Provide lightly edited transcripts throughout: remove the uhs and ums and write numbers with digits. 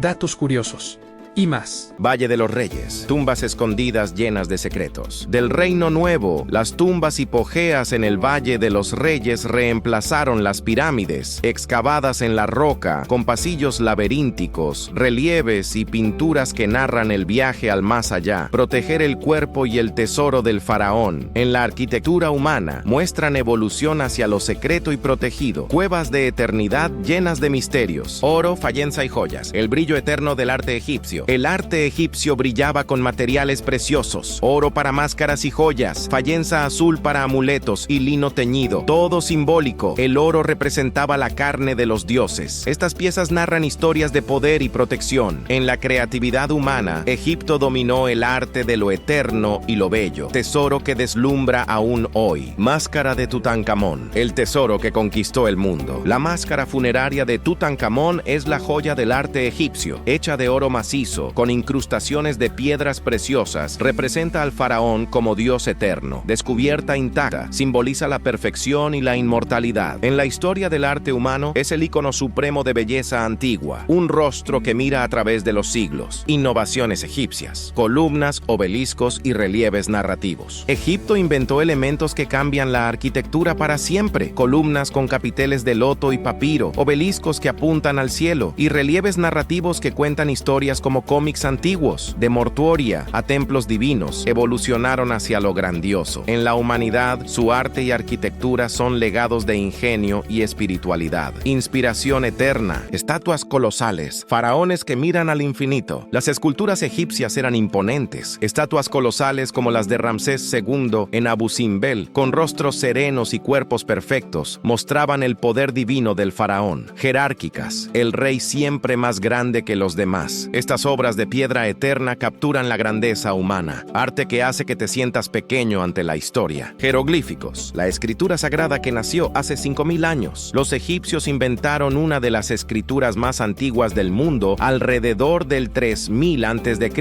datos curiosos y más. Valle de los Reyes, tumbas escondidas llenas de secretos. Del Reino Nuevo, las tumbas hipogeas en el Valle de los Reyes reemplazaron las pirámides, excavadas en la roca, con pasillos laberínticos, relieves y pinturas que narran el viaje al más allá. Proteger el cuerpo y el tesoro del faraón. En la arquitectura humana, muestran evolución hacia lo secreto y protegido. Cuevas de eternidad llenas de misterios. Oro, fayenza y joyas. El brillo eterno del arte egipcio. El arte egipcio brillaba con materiales preciosos, oro para máscaras y joyas, fayenza azul para amuletos y lino teñido, todo simbólico. El oro representaba la carne de los dioses. Estas piezas narran historias de poder y protección. En la creatividad humana, Egipto dominó el arte de lo eterno y lo bello, tesoro que deslumbra aún hoy. Máscara de Tutankamón, el tesoro que conquistó el mundo. La máscara funeraria de Tutankamón es la joya del arte egipcio, hecha de oro macizo, con incrustaciones de piedras preciosas, representa al faraón como dios eterno. Descubierta intacta, simboliza la perfección y la inmortalidad. En la historia del arte humano, es el ícono supremo de belleza antigua, un rostro que mira a través de los siglos. Innovaciones egipcias, columnas, obeliscos y relieves narrativos. Egipto inventó elementos que cambian la arquitectura para siempre: columnas con capiteles de loto y papiro, obeliscos que apuntan al cielo y relieves narrativos que cuentan historias como cómics antiguos. De mortuoria a templos divinos, evolucionaron hacia lo grandioso. En la humanidad, su arte y arquitectura son legados de ingenio y espiritualidad. Inspiración eterna, estatuas colosales, faraones que miran al infinito. Las esculturas egipcias eran imponentes. Estatuas colosales como las de Ramsés II en Abu Simbel, con rostros serenos y cuerpos perfectos, mostraban el poder divino del faraón. Jerárquicas, el rey siempre más grande que los demás. Estas obras de piedra eterna capturan la grandeza humana, arte que hace que te sientas pequeño ante la historia. Jeroglíficos, la escritura sagrada que nació hace 5000 años. Los egipcios inventaron una de las escrituras más antiguas del mundo alrededor del 3000 a.C.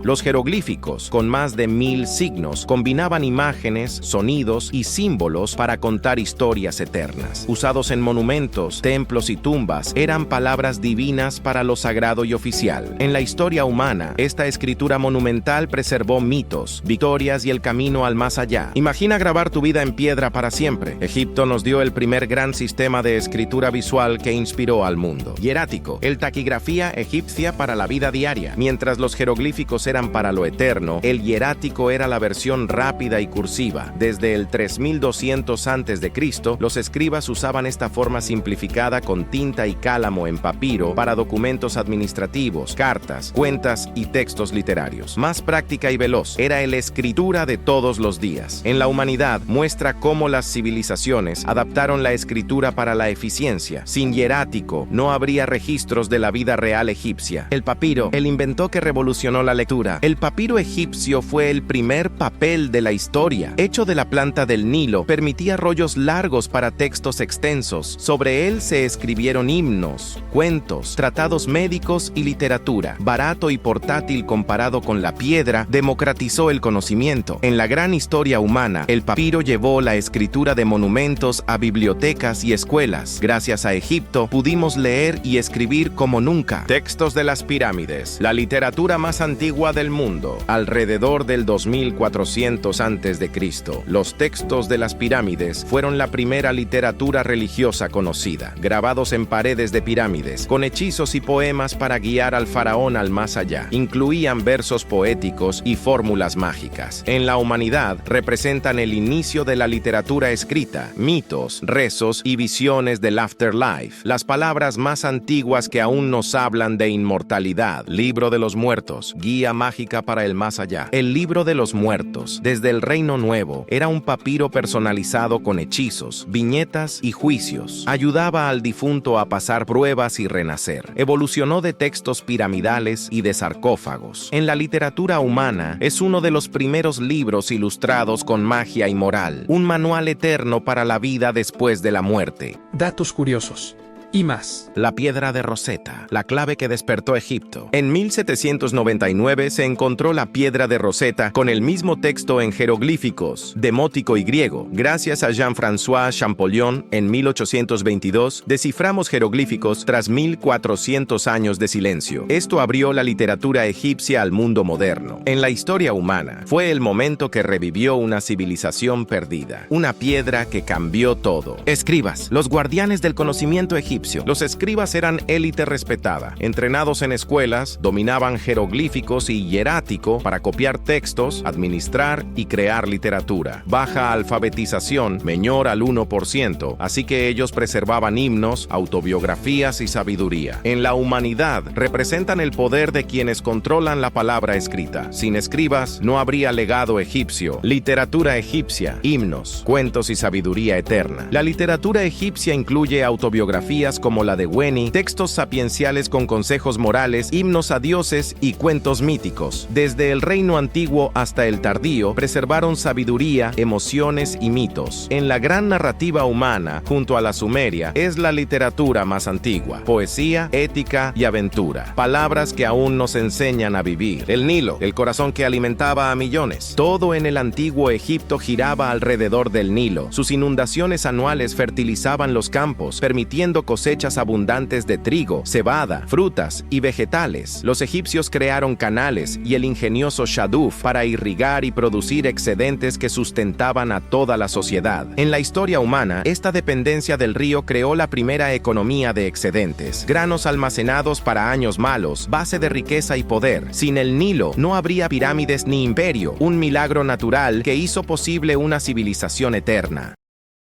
Los jeroglíficos, con más de 1000 signos, combinaban imágenes, sonidos y símbolos para contar historias eternas. Usados en monumentos, templos y tumbas, eran palabras divinas para lo sagrado y oficial. En la historia humana, esta escritura monumental preservó mitos, victorias y el camino al más allá. Imagina grabar tu vida en piedra para siempre. Egipto nos dio el primer gran sistema de escritura visual que inspiró al mundo. Hierático, el taquigrafía egipcia para la vida diaria. Mientras los jeroglíficos eran para lo eterno, el hierático era la versión rápida y cursiva. Desde el 3200 a.C., los escribas usaban esta forma simplificada con tinta y cálamo en papiro para documentos administrativos, cartas, cuentas y textos literarios. Más práctica y veloz, era la escritura de todos los días. En la humanidad, muestra cómo las civilizaciones adaptaron la escritura para la eficiencia. Sin hierático, no habría registros de la vida real egipcia. El papiro, el invento que revolucionó la lectura. El papiro egipcio fue el primer papel de la historia. Hecho de la planta del Nilo, permitía rollos largos para textos extensos. Sobre él se escribieron himnos, cuentos, tratados médicos y literatura. Barato y portátil comparado con la piedra, democratizó el conocimiento. En la gran historia humana, el papiro llevó la escritura de monumentos a bibliotecas y escuelas. Gracias a Egipto, pudimos leer y escribir como nunca. Textos de las pirámides, la literatura más antigua del mundo, alrededor del 2400 a.C. Los textos de las pirámides fueron la primera literatura religiosa conocida, grabados en paredes de pirámides, con hechizos y poemas para guiar al faraón al más allá. Incluían versos poéticos y fórmulas mágicas. En la humanidad, representan el inicio de la literatura escrita, mitos, rezos y visiones del afterlife, las palabras más antiguas que aún nos hablan de inmortalidad. Libro de los muertos, guía mágica para el más allá. El libro de los muertos, desde el Reino Nuevo, era un papiro personalizado con hechizos, viñetas y juicios. Ayudaba al difunto a pasar pruebas y renacer. Evolucionó de textos piramidales y de sarcófagos. En la literatura humana, es uno de los primeros libros ilustrados con magia y moral, un manual eterno para la vida después de la muerte. Datos curiosos y más. La piedra de Rosetta, la clave que despertó Egipto. En 1799 se encontró la piedra de Rosetta con el mismo texto en jeroglíficos, demótico y griego. Gracias a Jean-François Champollion, en 1822, desciframos jeroglíficos tras 1400 años de silencio. Esto abrió la literatura egipcia al mundo moderno. En la historia humana, fue el momento que revivió una civilización perdida. Una piedra que cambió todo. Escribas, los guardianes del conocimiento egipcio. Los escribas eran élite respetada. Entrenados en escuelas, dominaban jeroglíficos y hierático para copiar textos, administrar y crear literatura. Baja alfabetización, menor al 1%, así que ellos preservaban himnos, autobiografías y sabiduría. En la humanidad, representan el poder de quienes controlan la palabra escrita. Sin escribas, no habría legado egipcio, literatura egipcia, himnos, cuentos y sabiduría eterna. La literatura egipcia incluye autobiografías como la de Weni, textos sapienciales con consejos morales, himnos a dioses y cuentos míticos. Desde el reino antiguo hasta el tardío, preservaron sabiduría, emociones y mitos. En la gran narrativa humana, junto a la sumeria, es la literatura más antigua. Poesía, ética y aventura. Palabras que aún nos enseñan a vivir. El Nilo, el corazón que alimentaba a millones. Todo en el antiguo Egipto giraba alrededor del Nilo. Sus inundaciones anuales fertilizaban los campos, permitiendo cosechas abundantes de trigo, cebada, frutas y vegetales. Los egipcios crearon canales y el ingenioso Shaduf para irrigar y producir excedentes que sustentaban a toda la sociedad. En la historia humana, esta dependencia del río creó la primera economía de excedentes. Granos almacenados para años malos, base de riqueza y poder. Sin el Nilo, no habría pirámides ni imperio, un milagro natural que hizo posible una civilización eterna.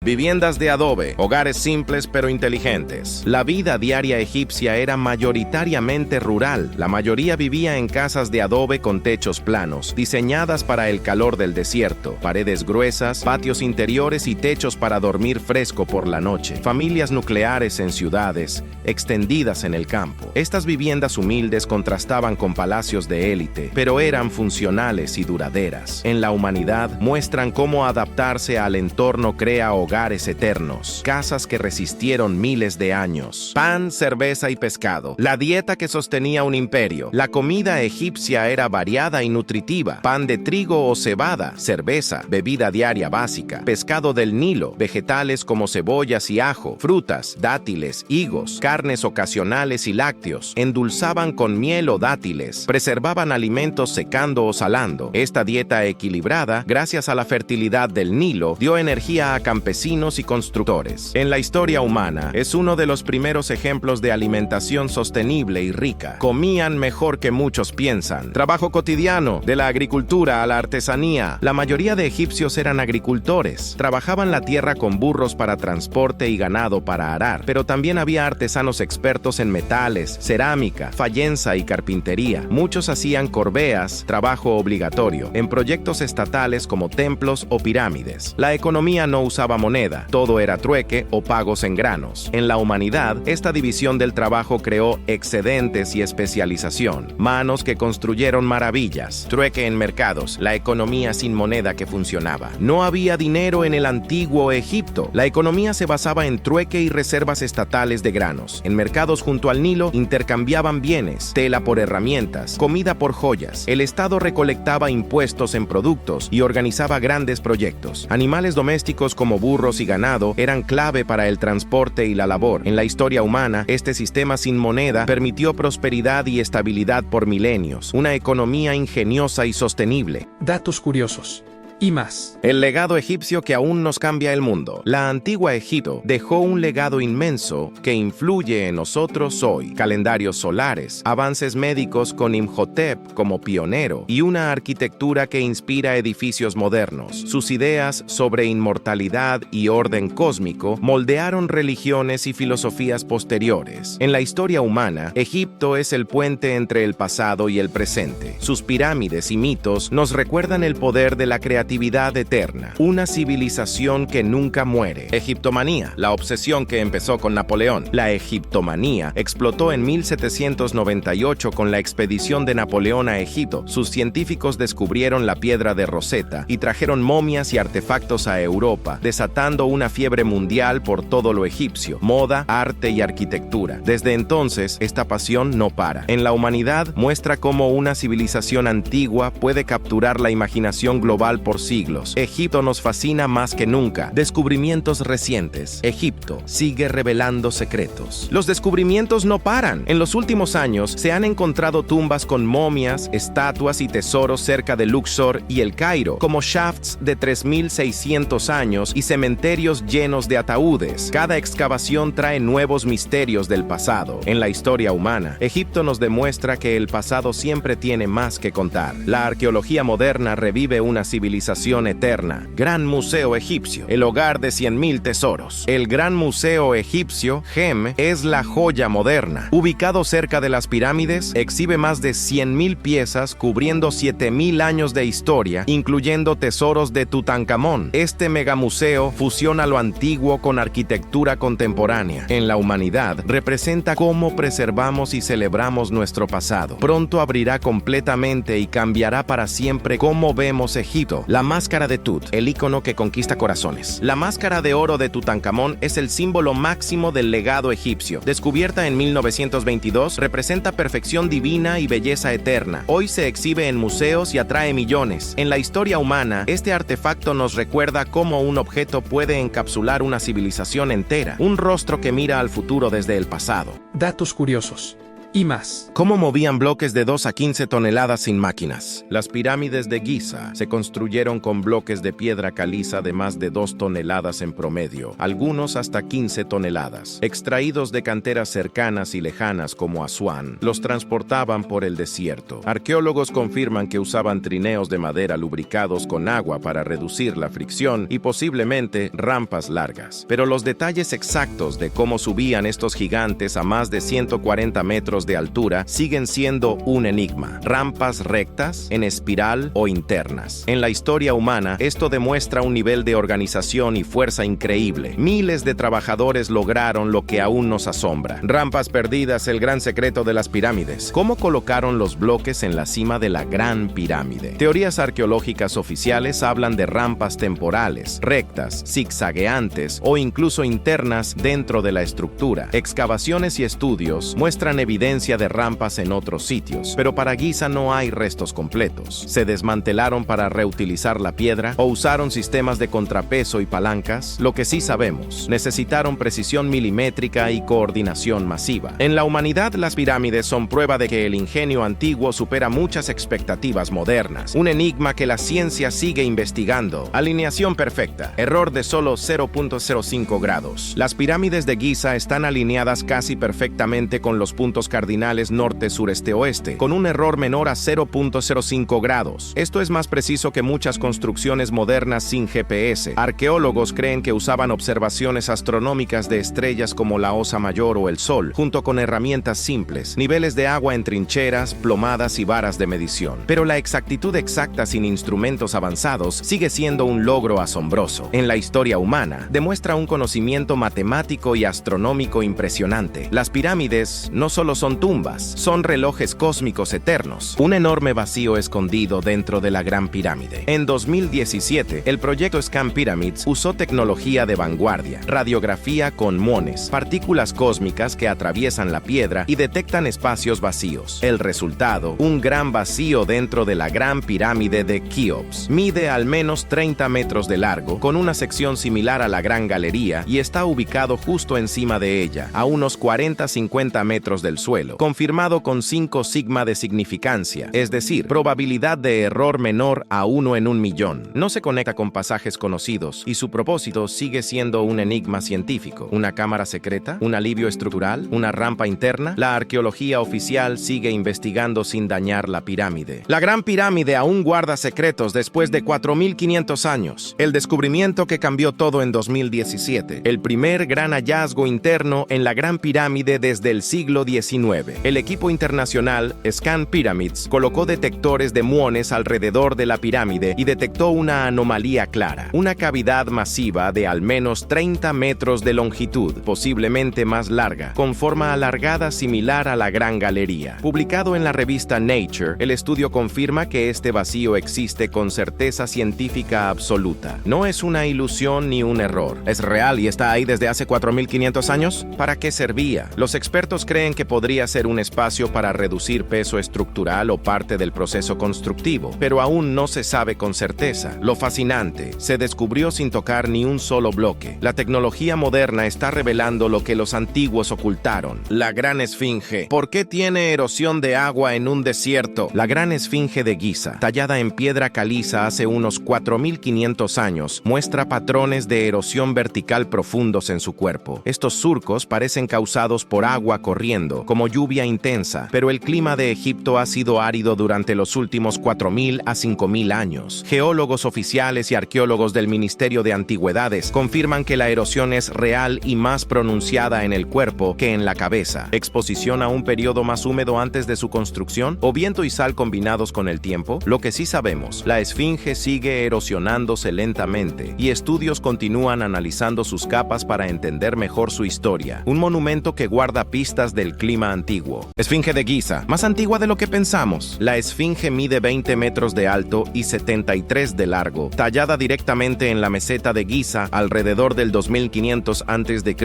Viviendas de adobe, hogares simples pero inteligentes. La vida diaria egipcia era mayoritariamente rural. La mayoría vivía en casas de adobe con techos planos, diseñadas para el calor del desierto, paredes gruesas, patios interiores y techos para dormir fresco por la noche. Familias nucleares en ciudades, extendidas en el campo. Estas viviendas humildes contrastaban con palacios de élite, pero eran funcionales y duraderas. En la humanidad, muestran cómo adaptarse al entorno crea hogares eternos, casas que resistieron miles de años. Pan, cerveza y pescado. La dieta que sostenía un imperio. La comida egipcia era variada y nutritiva. Pan de trigo o cebada, cerveza, bebida diaria básica, pescado del Nilo, vegetales como cebollas y ajo, frutas, dátiles, higos, carnes ocasionales y lácteos. Endulzaban con miel o dátiles. Preservaban alimentos secando o salando. Esta dieta equilibrada, gracias a la fertilidad del Nilo, dio energía a campesinos y constructores. En la historia humana, es uno de los primeros ejemplos de alimentación sostenible y rica. Comían mejor que muchos piensan. Trabajo cotidiano, de la agricultura a la artesanía. La mayoría de egipcios eran agricultores. Trabajaban la tierra con burros para transporte y ganado para arar, pero también había artesanos expertos en metales, cerámica, fayenza y carpintería. Muchos hacían corbeas, trabajo obligatorio, en proyectos estatales como templos o pirámides. La economía no usaba moneda, todo era trueque o pagos en granos. En la humanidad, esta división del trabajo creó excedentes y especialización, manos que construyeron maravillas, trueque en mercados, la economía sin moneda que funcionaba. No había dinero en el antiguo Egipto. La economía se basaba en trueque y reservas estatales de granos. En mercados junto al Nilo intercambiaban bienes, tela por herramientas, comida por joyas. El Estado recolectaba impuestos en productos y organizaba grandes proyectos. Animales domésticos como burros y ganado eran clave para el transporte y la labor. En la historia humana, este sistema sin moneda permitió prosperidad y estabilidad por milenios, una economía ingeniosa y sostenible. Datos curiosos y más. El legado egipcio que aún nos cambia el mundo. La antigua Egipto dejó un legado inmenso que influye en nosotros hoy. Calendarios solares, avances médicos con Imhotep como pionero y una arquitectura que inspira edificios modernos. Sus ideas sobre inmortalidad y orden cósmico moldearon religiones y filosofías posteriores. En la historia humana, Egipto es el puente entre el pasado y el presente. Sus pirámides y mitos nos recuerdan el poder de la creatividad creatividad eterna, una civilización que nunca muere. Egiptomanía, la obsesión que empezó con Napoleón. La egiptomanía explotó en 1798 con la expedición de Napoleón a Egipto. Sus científicos descubrieron la piedra de Rosetta y trajeron momias y artefactos a Europa, desatando una fiebre mundial por todo lo egipcio, moda, arte y arquitectura. Desde entonces, esta pasión no para. En la humanidad, muestra cómo una civilización antigua puede capturar la imaginación global por siglos. Egipto nos fascina más que nunca. Descubrimientos recientes. Egipto sigue revelando secretos. Los descubrimientos no paran. En los últimos años, se han encontrado tumbas con momias, estatuas y tesoros cerca de Luxor y El Cairo, como shafts de 3.600 años y cementerios llenos de ataúdes. Cada excavación trae nuevos misterios del pasado. En la historia humana, Egipto nos demuestra que el pasado siempre tiene más que contar. La arqueología moderna revive una civilización eterna. Gran Museo Egipcio, el hogar de 100.000 tesoros. El Gran Museo Egipcio, GEM, es la joya moderna. Ubicado cerca de las pirámides, exhibe más de 100.000 piezas cubriendo 7.000 años de historia, incluyendo tesoros de Tutankamón. Este megamuseo fusiona lo antiguo con arquitectura contemporánea. En la humanidad, representa cómo preservamos y celebramos nuestro pasado. Pronto abrirá completamente y cambiará para siempre cómo vemos Egipto. La máscara de Tut, el ícono que conquista corazones. La máscara de oro de Tutankamón es el símbolo máximo del legado egipcio. Descubierta en 1922, representa perfección divina y belleza eterna. Hoy se exhibe en museos y atrae millones. En la historia humana, este artefacto nos recuerda cómo un objeto puede encapsular una civilización entera, un rostro que mira al futuro desde el pasado. Datos curiosos y más. ¿Cómo movían bloques de 2 a 15 toneladas sin máquinas? Las pirámides de Giza se construyeron con bloques de piedra caliza de más de 2 toneladas en promedio, algunos hasta 15 toneladas. Extraídos de canteras cercanas y lejanas como Asuán, los transportaban por el desierto. Arqueólogos confirman que usaban trineos de madera lubricados con agua para reducir la fricción y posiblemente rampas largas. Pero los detalles exactos de cómo subían estos gigantes a más de 140 metros de altura siguen siendo un enigma. Rampas rectas, en espiral o internas. En la historia humana, esto demuestra un nivel de organización y fuerza increíble. Miles de trabajadores lograron lo que aún nos asombra. Rampas perdidas, el gran secreto de las pirámides. ¿Cómo colocaron los bloques en la cima de la Gran Pirámide? Teorías arqueológicas oficiales hablan de rampas temporales, rectas, zigzagueantes o incluso internas dentro de la estructura. Excavaciones y estudios muestran evidencia de rampas en otros sitios, pero para Giza no hay restos completos. ¿Se desmantelaron para reutilizar la piedra o usaron sistemas de contrapeso y palancas? Lo que sí sabemos, necesitaron precisión milimétrica y coordinación masiva. En la humanidad, las pirámides son prueba de que el ingenio antiguo supera muchas expectativas modernas, un enigma que la ciencia sigue investigando. Alineación perfecta, error de solo 0.05 grados. Las pirámides de Giza están alineadas casi perfectamente con los puntos cardinales norte, sureste, oeste, con un error menor a 0.05 grados. Esto es más preciso que muchas construcciones modernas sin GPS. Arqueólogos creen que usaban observaciones astronómicas de estrellas como la Osa Mayor o el Sol, junto con herramientas simples, niveles de agua en trincheras, plomadas y varas de medición. Pero la exactitud exacta sin instrumentos avanzados sigue siendo un logro asombroso. En la historia humana, demuestra un conocimiento matemático y astronómico impresionante. Las pirámides no solo son tumbas, son relojes cósmicos eternos, un enorme vacío escondido dentro de la Gran Pirámide. En 2017, el proyecto Scan Pyramids usó tecnología de vanguardia, radiografía con muones, partículas cósmicas que atraviesan la piedra y detectan espacios vacíos. El resultado, un gran vacío dentro de la Gran Pirámide de Keops. Mide al menos 30 metros de largo, con una sección similar a la Gran Galería y está ubicado justo encima de ella, a unos 40-50 metros del suelo, confirmado con 5 sigma de significancia, es decir, probabilidad de error menor a 1 en 1.000.000. No se conecta con pasajes conocidos y su propósito sigue siendo un enigma científico. ¿Una cámara secreta? ¿Un alivio estructural? ¿Una rampa interna? La arqueología oficial sigue investigando sin dañar la pirámide. La Gran Pirámide aún guarda secretos después de 4.500 años. El descubrimiento que cambió todo en 2017. El primer gran hallazgo interno en la Gran Pirámide desde el siglo XIX. 2019. El equipo internacional Scan Pyramids colocó detectores de muones alrededor de la pirámide y detectó una anomalía clara, una cavidad masiva de al menos 30 metros de longitud, posiblemente más larga, con forma alargada similar a la Gran Galería. Publicado en la revista Nature, el estudio confirma que este vacío existe con certeza científica absoluta. No es una ilusión ni un error. ¿Es real y está ahí desde hace 4.500 años? ¿Para qué servía? Los expertos creen que podría ser un espacio para reducir peso estructural o parte del proceso constructivo, pero aún no se sabe con certeza. Lo fascinante, se descubrió sin tocar ni un solo bloque. La tecnología moderna está revelando lo que los antiguos ocultaron. La Gran Esfinge. ¿Por qué tiene erosión de agua en un desierto? La Gran Esfinge de Giza, tallada en piedra caliza hace unos 4.500 años, muestra patrones de erosión vertical profundos en su cuerpo. Estos surcos parecen causados por agua corriendo, como lluvia intensa, pero el clima de Egipto ha sido árido durante los últimos 4.000 a 5.000 años. Geólogos oficiales y arqueólogos del Ministerio de Antigüedades confirman que la erosión es real y más pronunciada en el cuerpo que en la cabeza. ¿Exposición a un periodo más húmedo antes de su construcción? ¿O viento y sal combinados con el tiempo? Lo que sí sabemos, la esfinge sigue erosionándose lentamente y estudios continúan analizando sus capas para entender mejor su historia. Un monumento que guarda pistas del clima antiguo. Esfinge de Giza, más antigua de lo que pensamos. La esfinge mide 20 metros de alto y 73 de largo, tallada directamente en la meseta de Giza alrededor del 2500 a.C.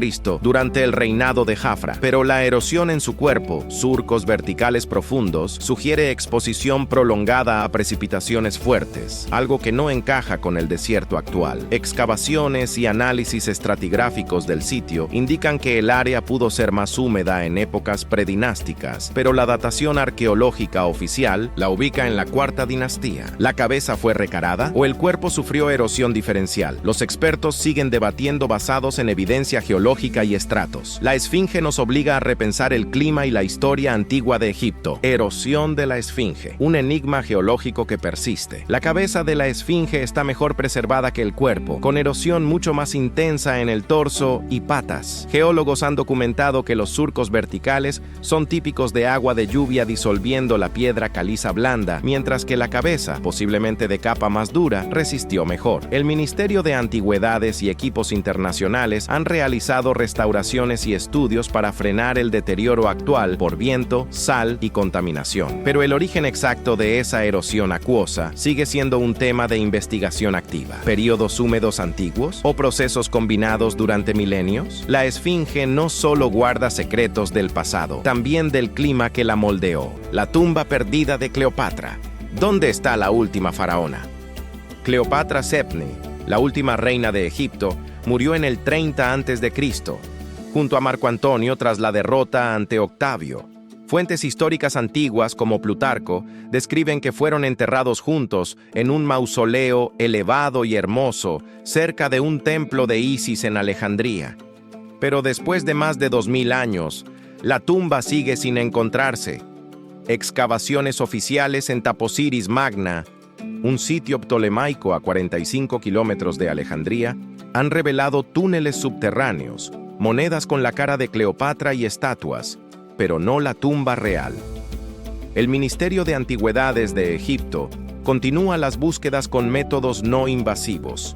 durante el reinado de Jafra. Pero la erosión en su cuerpo, surcos verticales profundos, sugiere exposición prolongada a precipitaciones fuertes, algo que no encaja con el desierto actual. Excavaciones y análisis estratigráficos del sitio indican que el área pudo ser más húmeda en épocas predinásticas, pero la datación arqueológica oficial la ubica en la cuarta dinastía. ¿La cabeza fue recarada o el cuerpo sufrió erosión diferencial? Los expertos siguen debatiendo basados en evidencia geológica y estratos. La esfinge nos obliga a repensar el clima y la historia antigua de Egipto. Erosión de la esfinge, un enigma geológico que persiste. La cabeza de la esfinge está mejor preservada que el cuerpo, con erosión mucho más intensa en el torso y patas. Geólogos han documentado que los surcos verticales son típicos de agua de lluvia disolviendo la piedra caliza blanda, mientras que la cabeza, posiblemente de capa más dura, resistió mejor. El Ministerio de Antigüedades y equipos internacionales han realizado restauraciones y estudios para frenar el deterioro actual por viento, sal y contaminación. Pero el origen exacto de esa erosión acuosa sigue siendo un tema de investigación activa. ¿Períodos húmedos antiguos o procesos combinados durante milenios? La esfinge no solo guarda secretos del pasado, también del clima que la moldeó. La tumba perdida de Cleopatra. ¿Dónde está la última faraona? Cleopatra Sepni, la última reina de Egipto, murió en el 30 a.C., junto a Marco Antonio tras la derrota ante Octavio. Fuentes históricas antiguas como Plutarco describen que fueron enterrados juntos en un mausoleo elevado y hermoso cerca de un templo de Isis en Alejandría. Pero después de más de 2000 años, la tumba sigue sin encontrarse. Excavaciones oficiales en Taposiris Magna, un sitio ptolemaico a 45 kilómetros de Alejandría, han revelado túneles subterráneos, monedas con la cara de Cleopatra y estatuas, pero no la tumba real. El Ministerio de Antigüedades de Egipto continúa las búsquedas con métodos no invasivos.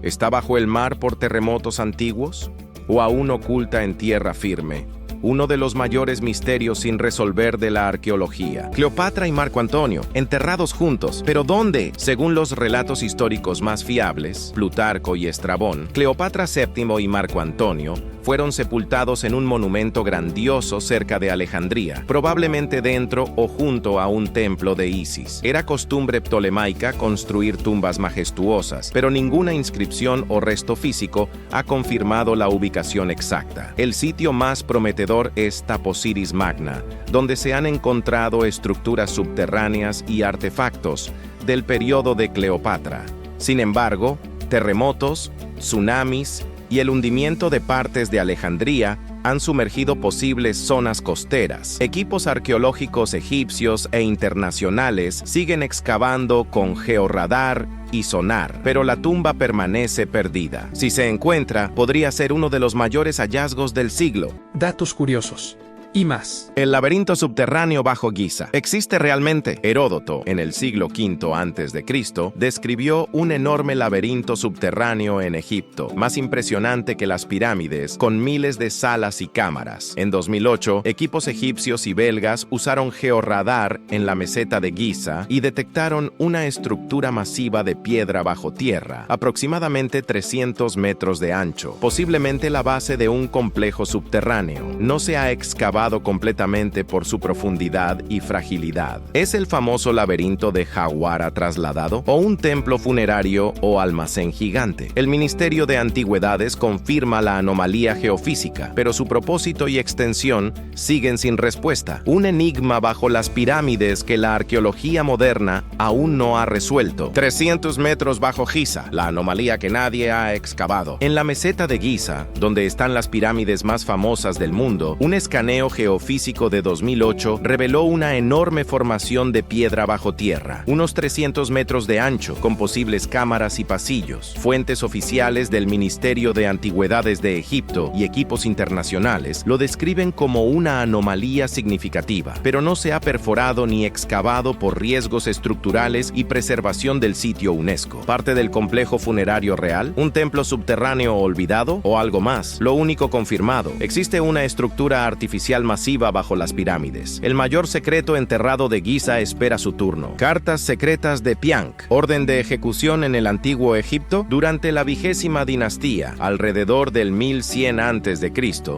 ¿Está bajo el mar por terremotos antiguos? ¿O aún oculta en tierra firme? Uno de los mayores misterios sin resolver de la arqueología. Cleopatra y Marco Antonio, enterrados juntos. ¿Pero dónde? Según los relatos históricos más fiables, Plutarco y Estrabón, Cleopatra VII y Marco Antonio fueron sepultados en un monumento grandioso cerca de Alejandría, probablemente dentro o junto a un templo de Isis. Era costumbre ptolemaica construir tumbas majestuosas, pero ninguna inscripción o resto físico ha confirmado la ubicación exacta. El sitio más prometedor es Taposiris Magna, donde se han encontrado estructuras subterráneas y artefactos del periodo de Cleopatra. Sin embargo, terremotos, tsunamis y el hundimiento de partes de Alejandría han sumergido posibles zonas costeras. Equipos arqueológicos egipcios e internacionales siguen excavando con georradar y sonar, pero la tumba permanece perdida. Si se encuentra, podría ser uno de los mayores hallazgos del siglo. Datos curiosos. y más. El laberinto subterráneo bajo Giza. ¿Existe realmente? Heródoto, en el siglo V a.C., describió un enorme laberinto subterráneo en Egipto, más impresionante que las pirámides, con miles de salas y cámaras. En 2008, equipos egipcios y belgas usaron georradar en la meseta de Giza y detectaron una estructura masiva de piedra bajo tierra, aproximadamente 300 metros de ancho, posiblemente la base de un complejo subterráneo. No se ha excavado completamente por su profundidad y fragilidad. ¿Es el famoso laberinto de Jawara trasladado o un templo funerario o almacén gigante? El Ministerio de Antigüedades confirma la anomalía geofísica, pero su propósito y extensión siguen sin respuesta. Un enigma bajo las pirámides que la arqueología moderna aún no ha resuelto. 300 metros bajo Giza, la anomalía que nadie ha excavado. En la meseta de Giza, donde están las pirámides más famosas del mundo, un escaneo geofísico de 2008 reveló una enorme formación de piedra bajo tierra, unos 300 metros de ancho, con posibles cámaras y pasillos. Fuentes oficiales del Ministerio de Antigüedades de Egipto y equipos internacionales lo describen como una anomalía significativa, pero no se ha perforado ni excavado por riesgos estructurales y preservación del sitio UNESCO. ¿Parte del complejo funerario real? ¿Un templo subterráneo olvidado? ¿O algo más? Lo único confirmado: existe una estructura artificial masiva bajo las pirámides. El mayor secreto enterrado de Giza espera su turno. Cartas secretas de Piank, orden de ejecución en el antiguo Egipto. Durante la 20ª dinastía, alrededor del 1100 a.C.,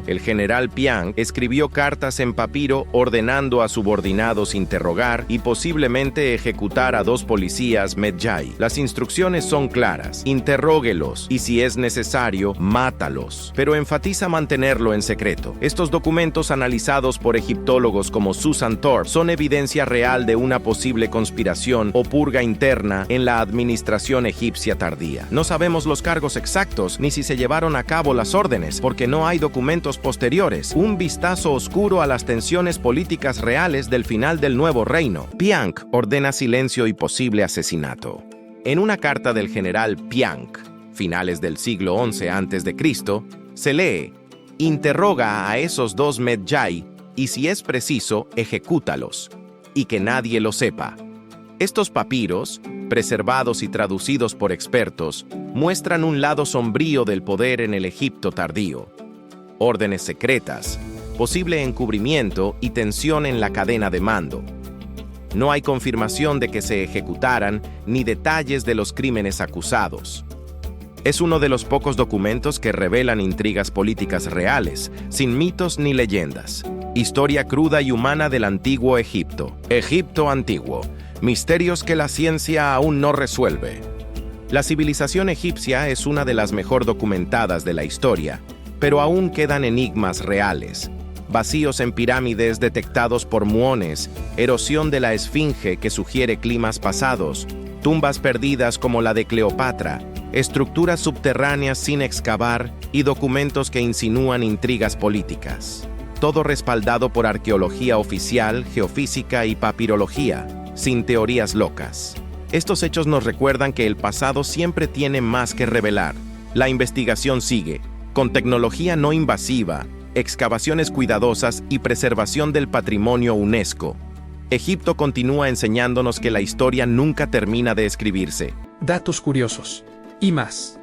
el general Piank escribió cartas en papiro ordenando a subordinados interrogar y posiblemente ejecutar a 2 policías medjay. Las instrucciones son claras: interróguelos y, si es necesario, mátalos, pero enfatiza mantenerlo en secreto. Estos documentos, analizados por egiptólogos como Susan Thorpe, son evidencia real de una posible conspiración o purga interna en la administración egipcia tardía. No sabemos los cargos exactos ni si se llevaron a cabo las órdenes, porque no hay documentos posteriores. Un vistazo oscuro a las tensiones políticas reales del final del Nuevo Reino. Piank ordena silencio y posible asesinato. En una carta del general Piank, finales del siglo XI a.C., se lee: interroga a esos 2 medjay y, si es preciso, ejecútalos, y que nadie lo sepa. Estos papiros, preservados y traducidos por expertos, muestran un lado sombrío del poder en el Egipto tardío. Órdenes secretas, posible encubrimiento y tensión en la cadena de mando. No hay confirmación de que se ejecutaran ni detalles de los crímenes acusados. Es uno de los pocos documentos que revelan intrigas políticas reales, sin mitos ni leyendas. Historia cruda y humana del antiguo Egipto. Egipto antiguo. Misterios que la ciencia aún no resuelve. La civilización egipcia es una de las mejor documentadas de la historia, pero aún quedan enigmas reales. Vacíos en pirámides detectados por muones, erosión de la esfinge que sugiere climas pasados, tumbas perdidas como la de Cleopatra, estructuras subterráneas sin excavar y documentos que insinúan intrigas políticas. Todo respaldado por arqueología oficial, geofísica y papirología, sin teorías locas. Estos hechos nos recuerdan que el pasado siempre tiene más que revelar. La investigación sigue, con tecnología no invasiva, excavaciones cuidadosas y preservación del patrimonio UNESCO. Egipto continúa enseñándonos que la historia nunca termina de escribirse. Datos curiosos y más.